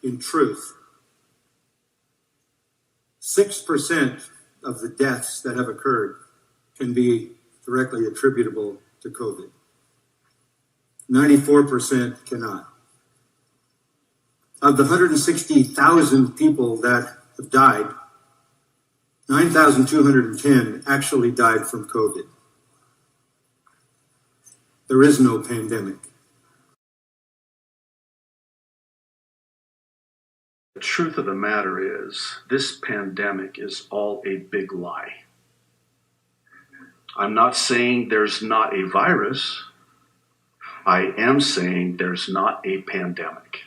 in truth. 6% of the deaths that have occurred can be directly attributable to COVID. 94% cannot. Of the 160,000 people that have died, 9,210 actually died from COVID. There is no pandemic. The truth of the matter is, this pandemic is all a big lie. I'm not saying there's not a virus. I am saying there's not a pandemic.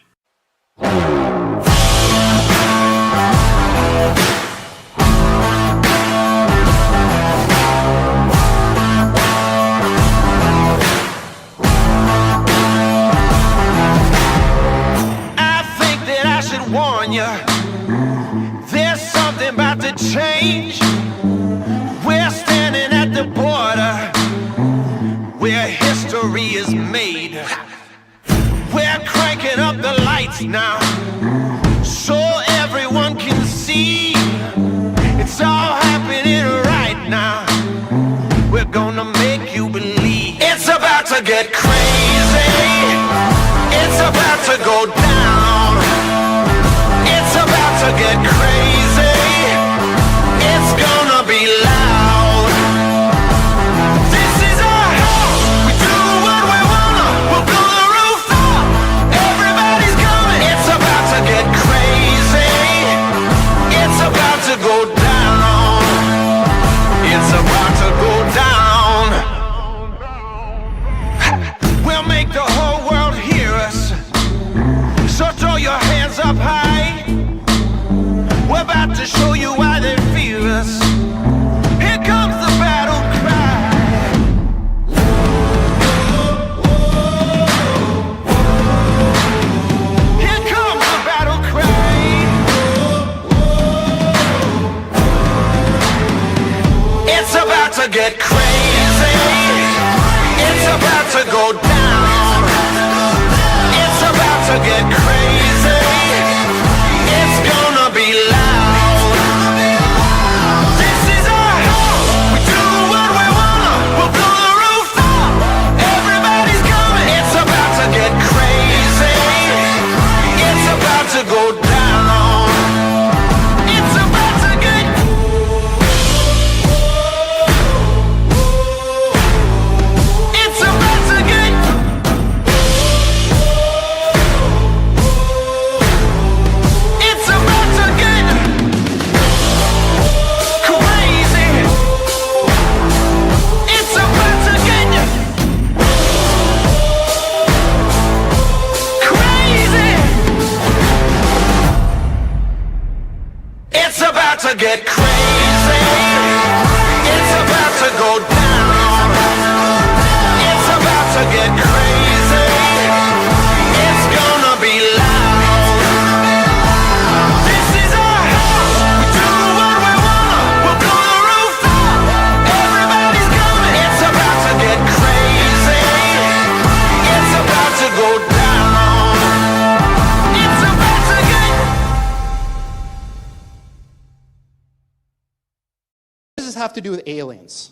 Warn you, there's something about to change. We're standing at the border where history is made. We're cranking up the lights now so everyone can see. It's all happening right now. We're gonna make you believe. It's about to get crazy. It's about to go down. It's about to get crazy. It's gonna be loud. This is our house. We do what we wanna. We'll blow the roof up. Everybody's coming. It's about to get crazy. It's about to go down. It's about to go down. We'll make the whole world hear us. So throw your hands up high. We're about to show you why they fear us. Here comes the battle cry. Here comes the battle cry. It's about to get crazy. It's about to go down. It's about to get crazy. It's gonna be loud. This is our house. We do what we wanna. We'll blow the roof up. Everybody's coming. It's about to get crazy. It's about to go down. It's about to get. It's about to get. It's about to get crazy. It's about to get crazy. It's about to get crazy. It's about to go down. It's about to get crazy. It's gonna be loud. This is our house. We do what we wanna. We'll blow the roof up. Everybody's coming. It's about to get crazy. It's about to go down. It's about to get. What does this have to do with aliens?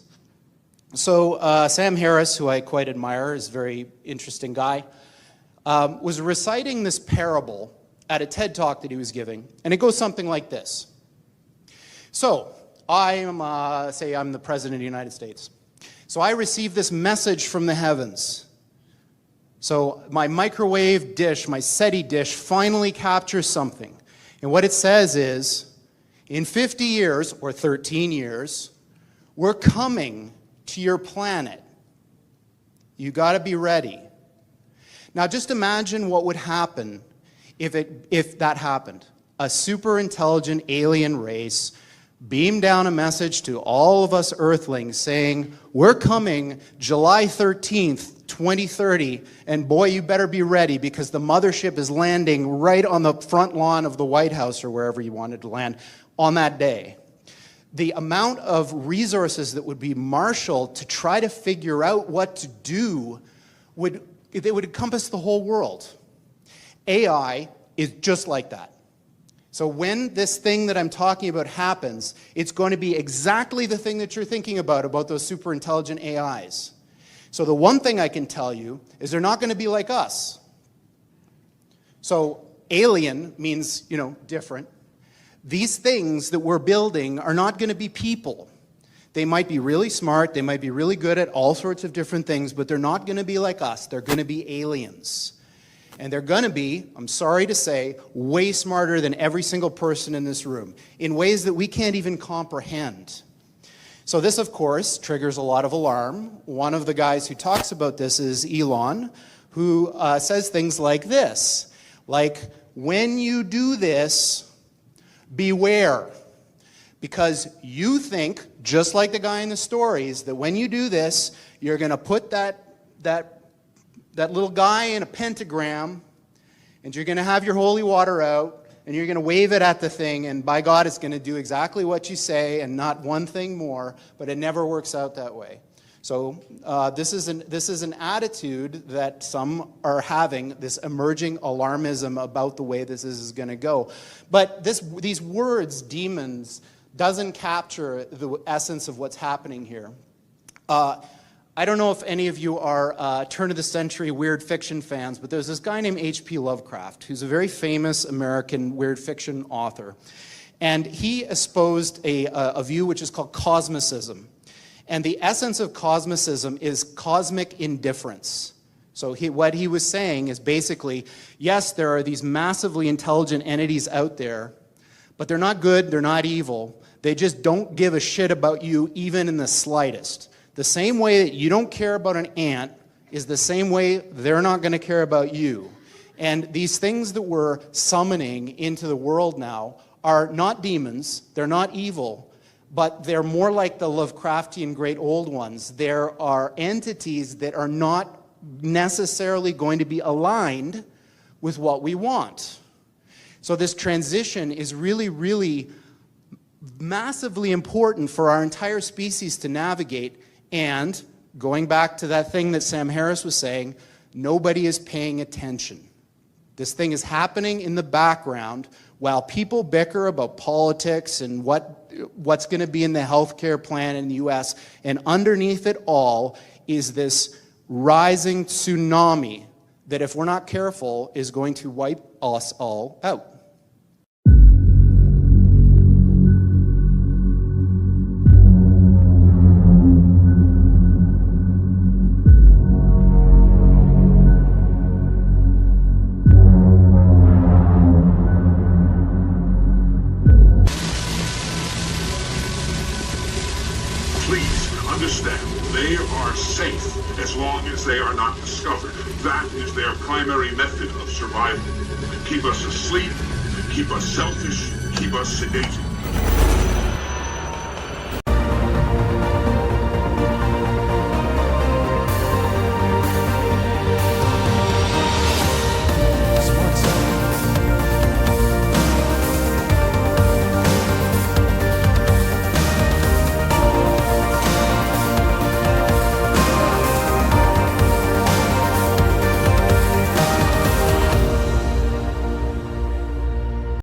So Sam Harris, who I quite admire, is a very interesting guy, was reciting this parable at a TED Talk that he was giving, and it goes something like this. So, say I'm the President of the United States. So I receive this message from the heavens. So my microwave dish, my SETI dish, finally captures something. And what it says is, in 50 years, or 13 years, we're coming to your planet. You got to be ready. Now just imagine what would happen if that happened. A super intelligent alien race beamed down a message to all of us Earthlings saying, we're coming July 13th, 2030, and boy, you better be ready because the mothership is landing right on the front lawn of the White House or wherever you wanted to land on that day. The amount of resources that would be marshaled to try to figure out what to do would encompass the whole world. AI is just like that. So when this thing that I'm talking about happens, it's going to be exactly the thing that you're thinking about those super intelligent AIs. So the one thing I can tell you is they're not going to be like us. So alien means, different. These things that we're building are not going to be people. They might be really smart, they might be really good at all sorts of different things, but they're not going to be like us. They're going to be aliens. And they're going to be, I'm sorry to say, way smarter than every single person in this room, in ways that we can't even comprehend. So this, of course, triggers a lot of alarm. One of the guys who talks about this is Elon, who says things like this, like, when you do this, beware. Because you think, just like the guy in the stories, that when you do this, you're going to put that little guy in a pentagram, and you're going to have your holy water out, and you're going to wave it at the thing, and by God, it's going to do exactly what you say and not one thing more, but it never works out that way. So this is an attitude that some are having, this emerging alarmism about the way this is going to go. But these words, demons, doesn't capture the essence of what's happening here. I don't know if any of you are turn-of-the-century weird fiction fans, but there's this guy named H.P. Lovecraft, who's a very famous American weird fiction author. And he espoused a view which is called cosmicism. And the essence of cosmicism is cosmic indifference. So what he was saying is basically, yes, there are these massively intelligent entities out there, but they're not good, they're not evil. They just don't give a shit about you even in the slightest. The same way that you don't care about an ant is the same way they're not going to care about you. And these things that we're summoning into the world now are not demons, they're not evil, but they're more like the Lovecraftian great old ones. There are entities that are not necessarily going to be aligned with what we want. So this transition is really, really massively important for our entire species to navigate. And going back to that thing that Sam Harris was saying, nobody is paying attention. This thing is happening in the background while people bicker about politics and what's going to be in the healthcare plan in the US. And underneath it all is this rising tsunami that, if we're not careful, is going to wipe us all out. They are safe as long as they are not discovered. That is their primary method of survival. Keep us asleep, keep us selfish, keep us sedated.